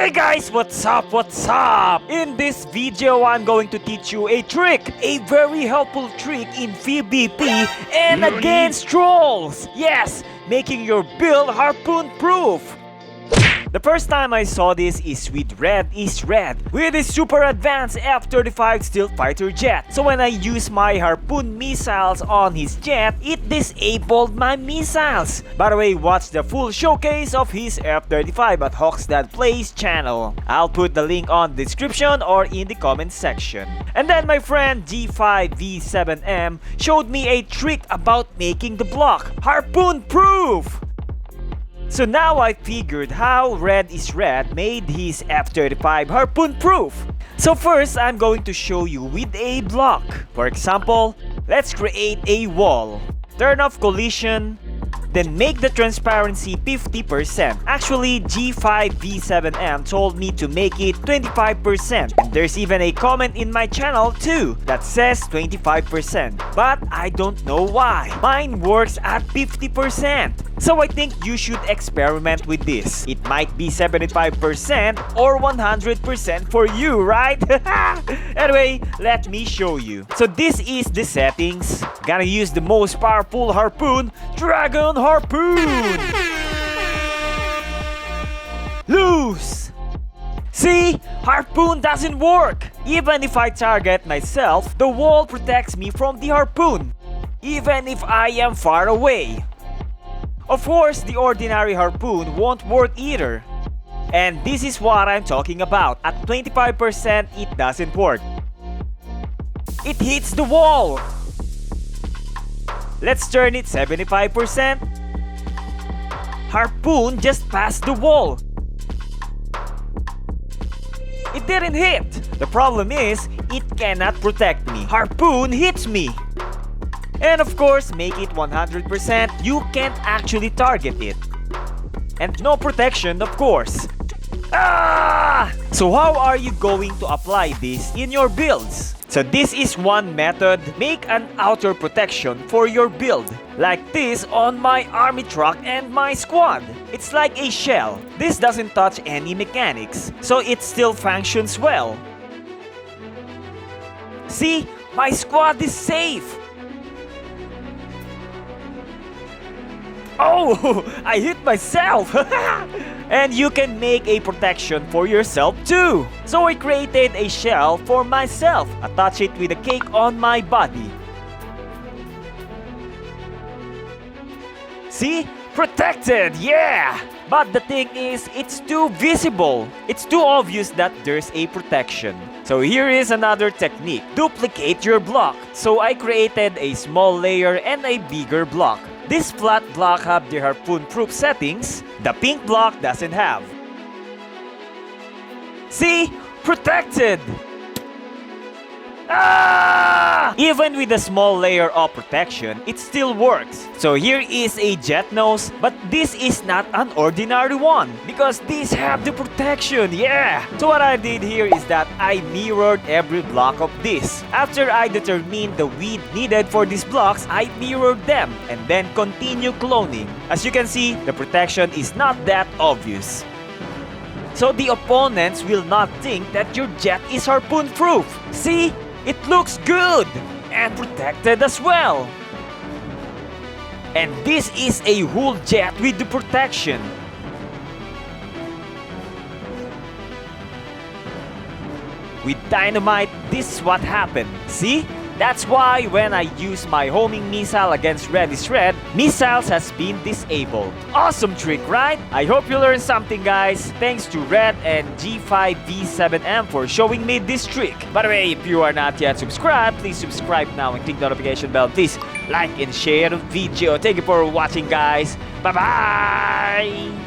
Hey guys, what's up? What's up? In this video, I'm going to teach you a trick, a very helpful trick in PvP and against trolls. Yes, making your build harpoon proof. The first time I saw this is with Red is Red, with his super advanced F-35 stealth fighter jet. So when I used my harpoon missiles on his jet, it disabled my missiles. By the way, watch the full showcase of his F-35 at Hawks.Play's channel. I'll put the link on the description or in the comment section. And then my friend G5V7M showed me a trick about making the block harpoon proof. So now I figured how Red is Red made his F-35 harpoon proof. So first, I'm going to show you with a block. For example, let's create a wall. Turn off collision, then make the transparency 50%. Actually, G5V7M told me to make it 25%. And there's even a comment in my channel too that says 25%. But I don't know why. Mine works at 50%. So I think you should experiment with this. It might be 75% or 100% for you, right? Anyway, let me show you. So this is the settings. Gotta use the most powerful harpoon, Dragon Harpoon. Loose. See? Harpoon doesn't work. Even if I target myself, the wall protects me from the harpoon, even if I am far away. Of course, the ordinary harpoon won't work either. And this is what I'm talking about. At 25%, it doesn't work. It hits the wall. Let's turn it 75%. Harpoon just passed the wall. It didn't hit. The problem is, it cannot protect me. Harpoon hits me. And of course, make it 100%, you can't actually target it. And no protection, of course. So how are you going to apply this in your builds? So this is one method. Make an outer protection for your build. Like this on my army truck and my squad. It's like a shell. This doesn't touch any mechanics, so it still functions well. See, my squad is safe. Oh, I hit myself! And you can make a protection for yourself too. So I created a shell for myself. Attach it with a cake on my body. See? Protected! Yeah! But the thing is, it's too visible. It's too obvious that there's a protection. So here is another technique. Duplicate your block. So I created a small layer and a bigger block. This flat block have the harpoon-proof settings. The pink block doesn't have. See? Protected! Even with a small layer of protection, it still works. So here is a jet nose, but this is not an ordinary one because these have the protection, yeah! So what I did here is that I mirrored every block of this. After I determined the width needed for these blocks, I mirrored them and then continue cloning. As you can see, the protection is not that obvious. So the opponents will not think that your jet is harpoon-proof. See? It looks good and protected as well. And this is a whole jet with the protection. With dynamite, this is what happened. See? That's why when I use my homing missile against Red is Red, missiles has been disabled. Awesome trick, right? I hope you learned something, guys. Thanks to Red and G5V7M for showing me this trick. By the way, if you are not yet subscribed, please subscribe now and click the notification bell. Please like and share the video. Thank you for watching, guys. Bye-bye!